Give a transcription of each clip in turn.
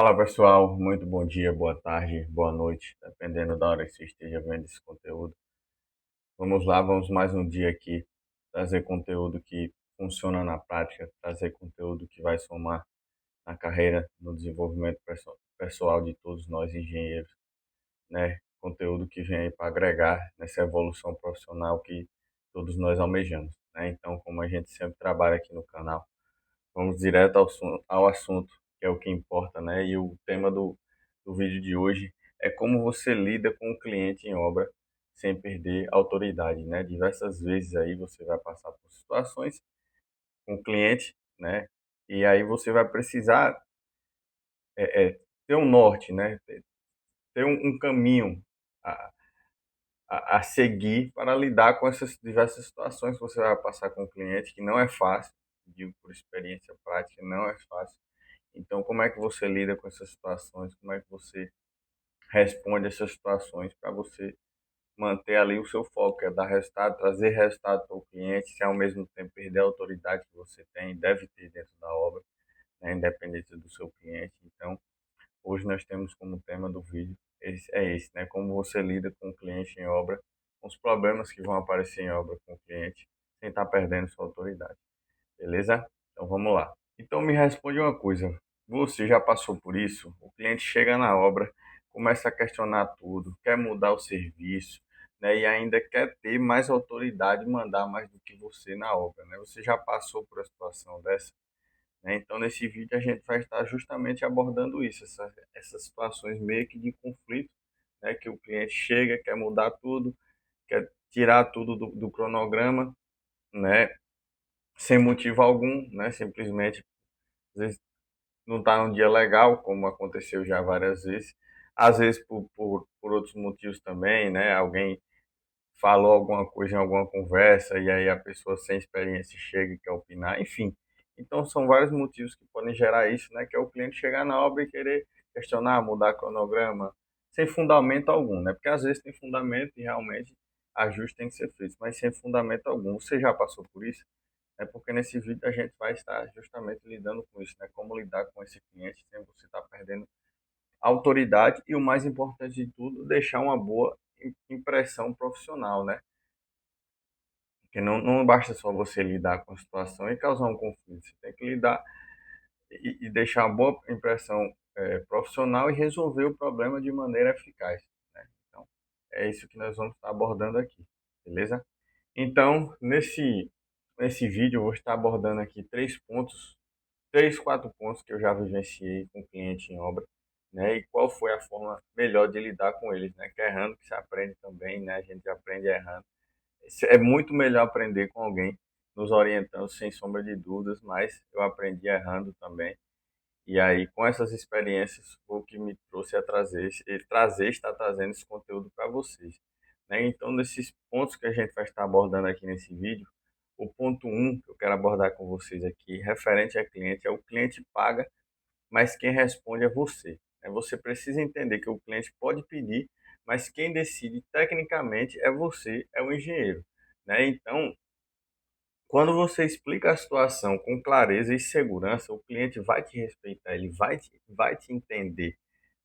Fala pessoal, muito bom dia, boa tarde, boa noite, dependendo da hora que você esteja vendo esse conteúdo. Vamos lá, vamos mais um dia aqui trazer conteúdo que funciona na prática, trazer conteúdo que vai somar na carreira, no desenvolvimento pessoal de todos nós engenheiros, né? Conteúdo que vem aí para agregar nessa evolução profissional que todos nós almejamos, né? Então, como a gente sempre trabalha aqui no canal, vamos direto ao assunto, que é o que importa, né? E o tema do vídeo de hoje é como você lida com o cliente em obra sem perder a autoridade, né? Diversas vezes aí você vai passar por situações com o cliente, né? E aí você vai precisar ter um norte, né? Ter um caminho a, a seguir para lidar com essas diversas situações que você vai passar com o cliente, que não é fácil, digo por experiência prática, não é fácil. Então, como é que você lida com essas situações? Como é que você responde essas situações para você manter ali o seu foco, que é dar resultado, trazer resultado para o cliente, sem ao mesmo tempo perder a autoridade que você tem, deve ter dentro da obra, né, independente do seu cliente. Então, hoje nós temos como tema do vídeo esse, né? Como você lida com o cliente em obra, com os problemas que vão aparecer em obra com o cliente, sem estar perdendo sua autoridade. Beleza? Então vamos lá. Então me responde uma coisa. Você já passou por isso? O cliente chega na obra, começa a questionar tudo, quer mudar o serviço, né? E ainda quer ter mais autoridade e mandar mais do que você na obra, né? Você já passou por uma situação dessa, né? Então nesse vídeo a gente vai estar justamente abordando isso, essas situações meio que de conflito, né? Que o cliente chega, quer mudar tudo, quer tirar tudo do cronograma, né? Sem motivo algum, né? Simplesmente às vezes não está num dia legal, como aconteceu já várias vezes. Às vezes por outros motivos também, né? Alguém falou alguma coisa em alguma conversa e aí a pessoa sem experiência chega e quer opinar, enfim. Então são vários motivos que podem gerar isso, né? Que é o cliente chegar na obra e querer questionar, mudar cronograma, sem fundamento algum, né? Porque às vezes tem fundamento e realmente ajuste tem que ser feito, mas sem fundamento algum. Você já passou por isso? É porque nesse vídeo a gente vai estar justamente lidando com isso, né? Como lidar com esse cliente sem você estar perdendo autoridade e o mais importante de tudo, deixar uma boa impressão profissional, né? Porque não basta só você lidar com a situação e causar um conflito, você tem que lidar e deixar uma boa impressão profissional e resolver o problema de maneira eficaz, né? Então, é isso que nós vamos estar abordando aqui, beleza? Então, nesse vídeo eu vou estar abordando aqui três, quatro pontos que eu já vivenciei com cliente em obra, né? E qual foi a forma melhor de lidar com eles, né? Que é errando que se aprende também, né? A gente aprende errando. É muito melhor aprender com alguém nos orientando, sem sombra de dúvidas, mas eu aprendi errando também. E aí, com essas experiências, foi o que me trouxe a está trazendo esse conteúdo para vocês, né? Então, nesses pontos que a gente vai estar abordando aqui nesse vídeo, o ponto um que eu quero abordar com vocês aqui, referente a cliente, é o cliente paga, mas quem responde é você, né? Você precisa entender que o cliente pode pedir, mas quem decide tecnicamente é você, é o engenheiro, né? Então, quando você explica a situação com clareza e segurança, o cliente vai te respeitar, ele vai te entender,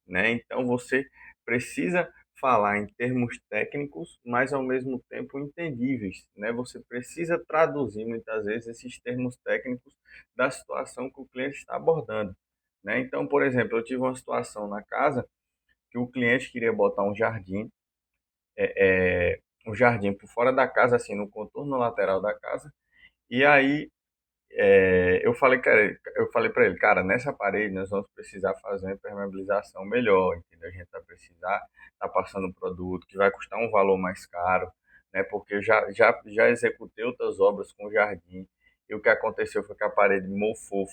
né? Então você precisa falar em termos técnicos, mas ao mesmo tempo entendíveis, né? Você precisa traduzir muitas vezes esses termos técnicos da situação que o cliente está abordando, né? Então, por exemplo, eu tive uma situação na casa que o cliente queria botar um jardim por fora da casa, assim, no contorno lateral da casa, e aí eu falei para ele, cara, nessa parede nós vamos precisar fazer uma impermeabilização melhor, entendeu? A gente vai precisar estar passando um produto que vai custar um valor mais caro, né? Porque eu já executei outras obras com jardim e o que aconteceu foi que a parede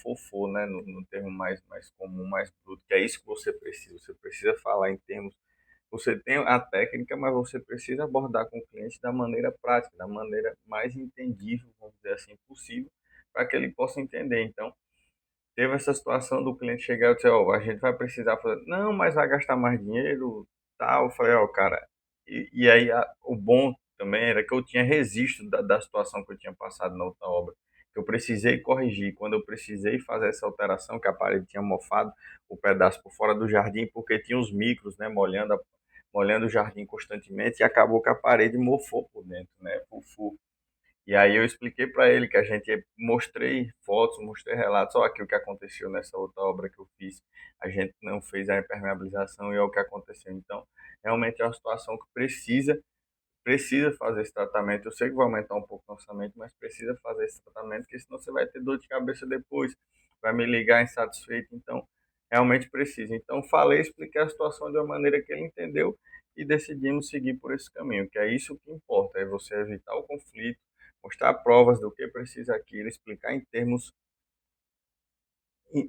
fofou, né? No termo mais comum, mais bruto, que é isso que você precisa. Você precisa falar em termos. Você tem a técnica, mas você precisa abordar com o cliente da maneira prática, da maneira mais entendível, vamos dizer assim, possível, para que ele possa entender. Então, teve essa situação do cliente chegar e dizer, ó, a gente vai precisar fazer, não, mas vai gastar mais dinheiro, tal. Eu falei, ó, cara, e aí o bom também era que eu tinha registro da situação que eu tinha passado na outra obra. que eu precisei corrigir, quando eu precisei fazer essa alteração, que a parede tinha mofado o pedaço por fora do jardim, porque tinha os micros, né, molhando o jardim constantemente, e acabou que a parede mofou por dentro, né, fufu. E aí eu expliquei para ele que a gente mostrei fotos, mostrei relatos, olha aqui o que aconteceu nessa outra obra que eu fiz. A gente não fez a impermeabilização e é o que aconteceu. Então, realmente é uma situação que precisa fazer esse tratamento. Eu sei que vai aumentar um pouco o orçamento, mas precisa fazer esse tratamento, porque senão você vai ter dor de cabeça depois, vai me ligar insatisfeito. Então, realmente precisa. Então, falei, expliquei a situação de uma maneira que ele entendeu e decidimos seguir por esse caminho, que é isso que importa, é você evitar o conflito, mostrar provas do que precisa aquilo, explicar em termos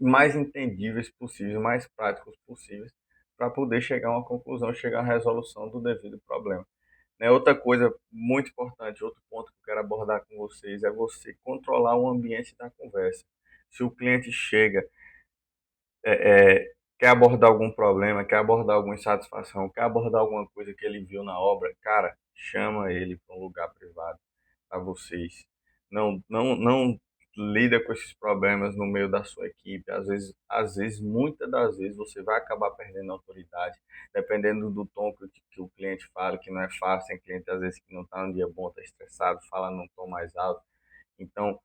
mais entendíveis possíveis, mais práticos possíveis, para poder chegar a uma conclusão, chegar a uma resolução do devido problema. Né? Outra coisa muito importante, outro ponto que eu quero abordar com vocês é você controlar o ambiente da conversa. Se o cliente chega, quer abordar algum problema, quer abordar alguma insatisfação, quer abordar alguma coisa que ele viu na obra, cara, chama ele para um lugar privado, para vocês. Não lida com esses problemas no meio da sua equipe. Às vezes, muitas das vezes, você vai acabar perdendo a autoridade, dependendo do tom que o cliente fala, que não é fácil. Tem cliente, às vezes, que não está um dia bom, está estressado, fala num tom mais alto. Então,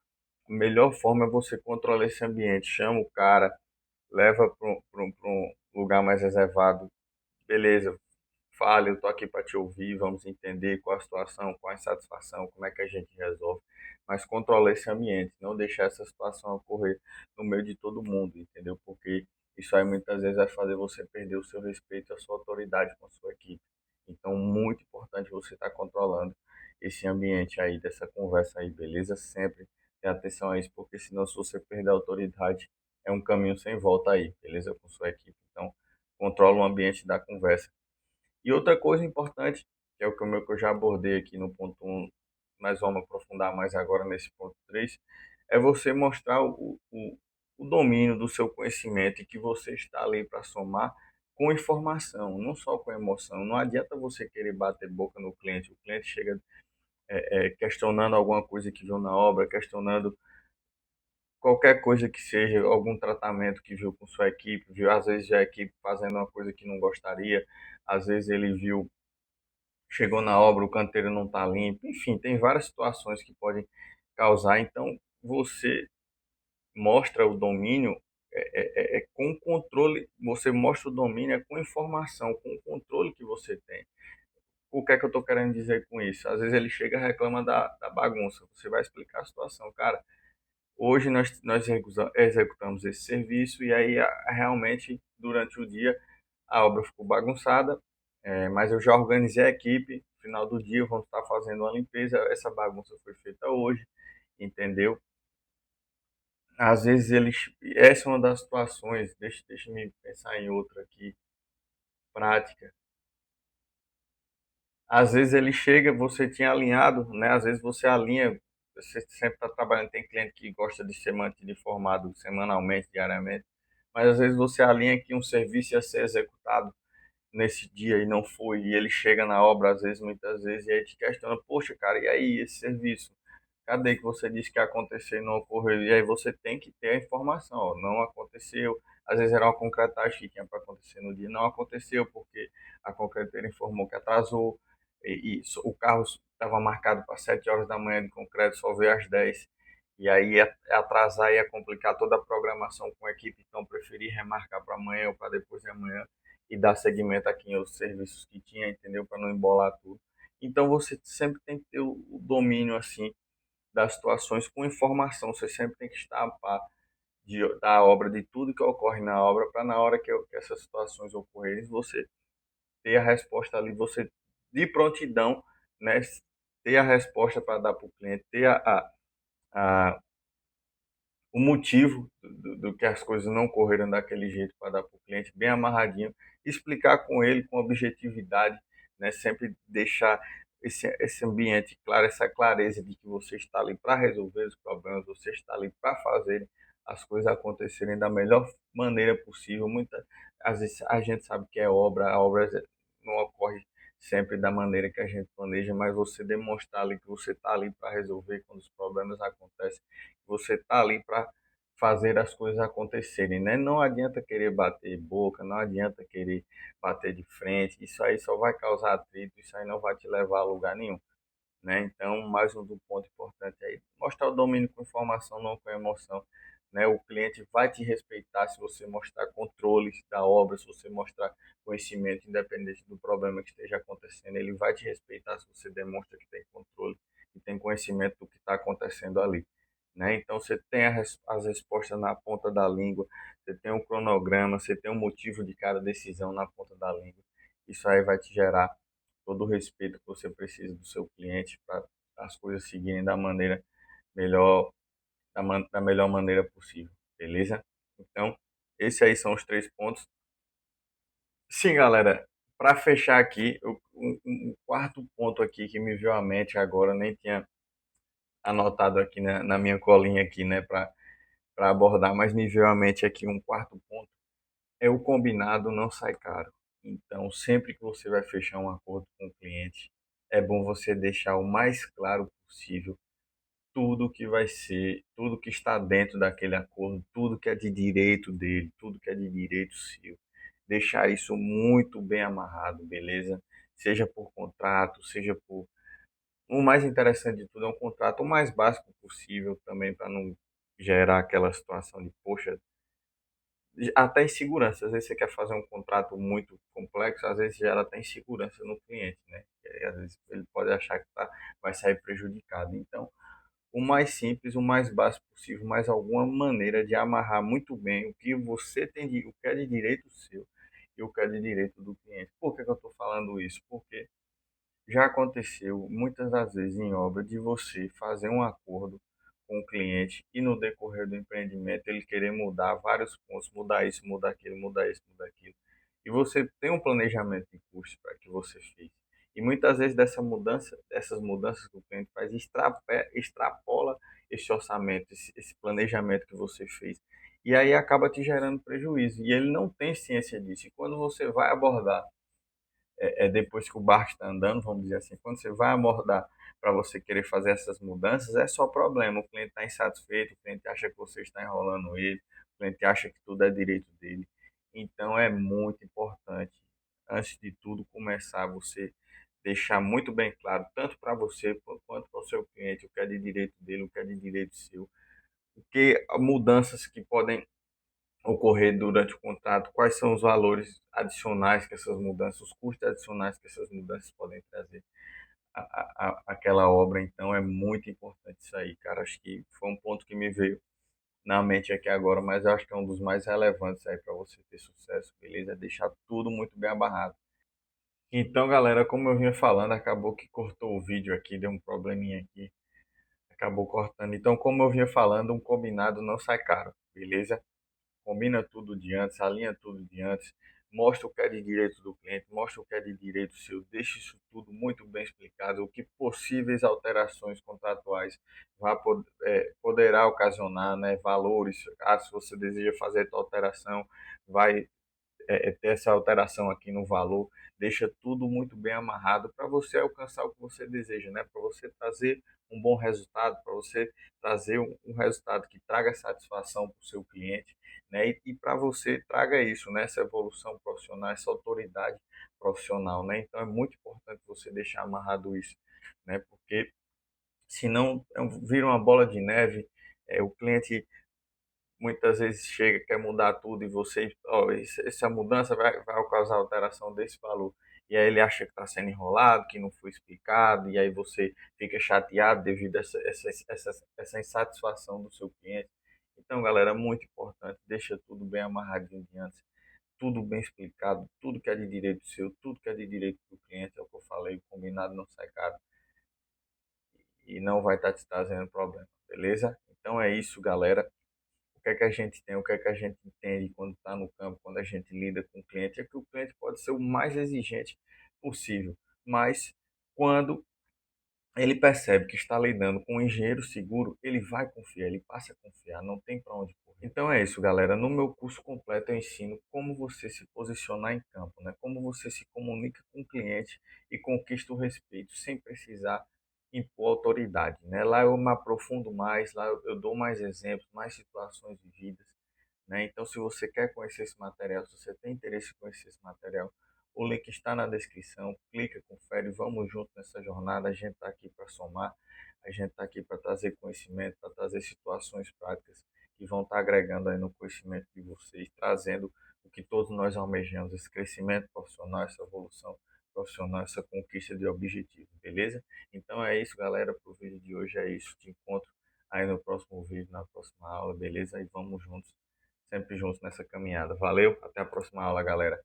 a melhor forma é você controlar esse ambiente. Chama o cara, leva para um lugar mais reservado. Beleza, fale, eu estou aqui para te ouvir, vamos entender qual a situação, qual a insatisfação, como é que a gente resolve, mas controlar esse ambiente, não deixar essa situação ocorrer no meio de todo mundo, entendeu? Porque isso aí muitas vezes vai fazer você perder o seu respeito e a sua autoridade com a sua equipe. Então, muito importante você estar controlando esse ambiente aí, dessa conversa aí, beleza? Sempre ter atenção a isso, porque senão se você perder a autoridade, é um caminho sem volta aí, beleza? Com sua equipe. Então, controla o ambiente da conversa. E outra coisa importante, que é o que eu já abordei aqui no ponto um, mas vamos aprofundar mais agora nesse ponto 3, é você mostrar o domínio do seu conhecimento e que você está ali para somar com informação, não só com emoção. Não adianta você querer bater boca no cliente. O cliente chega questionando alguma coisa que viu na obra, questionando qualquer coisa que seja, algum tratamento que viu com sua equipe, viu às vezes a equipe fazendo uma coisa que não gostaria, às vezes ele viu, chegou na obra, o canteiro não está limpo, enfim, tem várias situações que podem causar. Então, você mostra o domínio com controle, você mostra o domínio com informação, com o controle que você tem. O que é que eu estou querendo dizer com isso? Às vezes ele chega e reclama da bagunça, você vai explicar a situação, cara. Hoje nós executamos esse serviço e aí realmente durante o dia a obra ficou bagunçada, mas eu já organizei a equipe. No final do dia vamos estar fazendo uma limpeza. Essa bagunça foi feita hoje, entendeu? Às vezes essa é uma das situações. Deixa me pensar em outra aqui, prática. Às vezes ele chega, você tinha alinhado, né? Às vezes você alinha, você sempre está trabalhando, tem cliente que gosta de ser mantido informado semanalmente, diariamente, mas às vezes você alinha que um serviço ia ser executado nesse dia e não foi, e ele chega na obra, às vezes, muitas vezes, e aí te questiona, poxa, cara, e aí esse serviço? Cadê que você disse que ia acontecer e não ocorreu? E aí você tem que ter a informação, ó, não aconteceu. Às vezes era uma concretagem que tinha para acontecer no dia, não aconteceu porque a concreteira informou que atrasou, o carro estava marcado para 7 horas da manhã de concreto, só veio às 10. E aí atrasar ia complicar toda a programação com a equipe, então preferi remarcar para amanhã ou para depois de amanhã e dar seguimento aqui em outros serviços que tinha, entendeu? Para não embolar tudo. Então você sempre tem que ter o domínio assim das situações com informação. Você sempre tem que estar a par da obra, de tudo que ocorre na obra, para na hora que essas situações ocorrerem, você ter a resposta ali, você de prontidão, né? Ter a resposta para dar para o cliente, ter a o motivo do que as coisas não correram daquele jeito para dar para o cliente bem amarradinho, explicar com ele com objetividade, né? Sempre deixar esse ambiente claro, essa clareza de que você está ali para resolver os problemas, você está ali para fazer as coisas acontecerem da melhor maneira possível. Às vezes a gente sabe que é obra, a obra não ocorre sempre da maneira que a gente planeja, mas você demonstrar ali que você está ali para resolver quando os problemas acontecem, você está ali para fazer as coisas acontecerem, né? Não adianta querer bater boca, não adianta querer bater de frente, isso aí só vai causar atrito, isso aí não vai te levar a lugar nenhum, né? Então, mais um ponto importante aí, mostrar o domínio com informação, não com emoção, né? O cliente vai te respeitar se você mostrar controle da obra, se você mostrar conhecimento, independente do problema que esteja acontecendo, ele vai te respeitar se você demonstra que tem controle e tem conhecimento do que está acontecendo ali, né? Então, você tem as respostas na ponta da língua, você tem um cronograma, você tem um motivo de cada decisão na ponta da língua. Isso aí vai te gerar todo o respeito que você precisa do seu cliente para as coisas seguirem da maneira melhor, da melhor maneira possível, beleza? Então, esses aí são os 3 pontos. Sim, galera, para fechar aqui, um quarto ponto aqui que me veio à mente agora, nem tinha anotado aqui na minha colinha aqui, né, para abordar, mas me veio à mente aqui um quarto ponto, é o combinado não sai caro. Então, sempre que você vai fechar um acordo com o cliente, é bom você deixar o mais claro possível tudo que vai ser, tudo que está dentro daquele acordo, tudo que é de direito dele, tudo que é de direito seu. Deixar isso muito bem amarrado, beleza? Seja por contrato, seja por. O mais interessante de tudo é um contrato o mais básico possível também, para não gerar aquela situação de, poxa, até insegurança. Às vezes você quer fazer um contrato muito complexo, às vezes gera até insegurança no cliente, né? E aí, às vezes ele pode achar que vai sair prejudicado. Então, o mais simples, o mais básico possível, mas alguma maneira de amarrar muito bem o que você tem, o que é de direito seu e o que é de direito do cliente. Por que que eu estou falando isso? Porque já aconteceu muitas das vezes em obra de você fazer um acordo com o cliente e no decorrer do empreendimento ele querer mudar vários pontos, mudar isso, mudar aquilo, mudar isso, mudar aquilo. E você tem um planejamento de custos para que você fez. E muitas vezes dessas mudanças que o cliente faz, extrapola esse orçamento, esse planejamento que você fez. E aí acaba te gerando prejuízo. E ele não tem ciência disso. E quando você vai abordar depois que o barco está andando, vamos dizer assim, quando você vai abordar para você querer fazer essas mudanças, é só problema. O cliente está insatisfeito, o cliente acha que você está enrolando ele, o cliente acha que tudo é direito dele. Então é muito importante, antes de tudo, começar você deixar muito bem claro, tanto para você quanto para o seu cliente, o que é de direito dele, o que é de direito seu, porque mudanças que podem ocorrer durante o contrato, quais são os valores adicionais que essas mudanças, os custos adicionais que essas mudanças podem trazer àquela obra. Então é muito importante isso aí, cara. Acho que foi um ponto que me veio na mente aqui agora, mas eu acho que é um dos mais relevantes aí para você ter sucesso, beleza? É deixar tudo muito bem amarrado. Então, galera, como eu vinha falando, acabou que cortou o vídeo aqui, deu um probleminha aqui, acabou cortando. Então, como eu vinha falando, um combinado não sai caro, beleza? Combina tudo de antes, alinha tudo de antes, mostra o que é de direito do cliente, mostra o que é de direito seu, deixa isso tudo muito bem explicado, o que possíveis alterações contratuais poderá ocasionar, né, valores, se você deseja fazer a alteração, vai ter essa alteração aqui no valor, deixa tudo muito bem amarrado para você alcançar o que você deseja, né? Para você trazer um bom resultado, para você trazer um resultado que traga satisfação para o seu cliente, né? E para você traga isso, né? Essa evolução profissional, essa autoridade profissional, né? Então é muito importante você deixar amarrado isso, né? Porque senão vira uma bola de neve, o cliente muitas vezes chega, quer mudar tudo e você, ó, essa mudança vai causar alteração desse valor. E aí ele acha que está sendo enrolado, que não foi explicado, e aí você fica chateado devido a essa insatisfação do seu cliente. Então, galera, é muito importante, deixa tudo bem amarradinho de antes, tudo bem explicado, tudo que é de direito seu, tudo que é de direito do cliente, é o que eu falei, o combinado não sai caro e não vai estar te trazendo problema, beleza? Então é isso, galera. O que é que a gente tem, o que é que a gente entende quando está no campo, quando a gente lida com o cliente, é que o cliente pode ser o mais exigente possível, mas quando ele percebe que está lidando com um engenheiro seguro, ele vai confiar, ele passa a confiar, não tem para onde correr. Então é isso, galera. No meu curso completo eu ensino como você se posicionar em campo, né? Como você se comunica com o cliente e conquista o respeito sem precisar impor autoridade, né? Lá eu me aprofundo mais, lá eu dou mais exemplos, mais situações vividas, né? Então, se você quer conhecer esse material, se você tem interesse em conhecer esse material, o link está na descrição. Clica, confere, vamos junto nessa jornada. A gente está aqui para somar, a gente está aqui para trazer conhecimento, para trazer situações práticas que vão estar agregando aí no conhecimento de vocês, trazendo o que todos nós almejamos, esse crescimento profissional, essa evolução profissional, essa conquista de objetivos, beleza? Então é isso, galera, para o vídeo de hoje é isso. Te encontro aí no próximo vídeo, na próxima aula, beleza? E vamos juntos, sempre juntos nessa caminhada. Valeu, até a próxima aula, galera.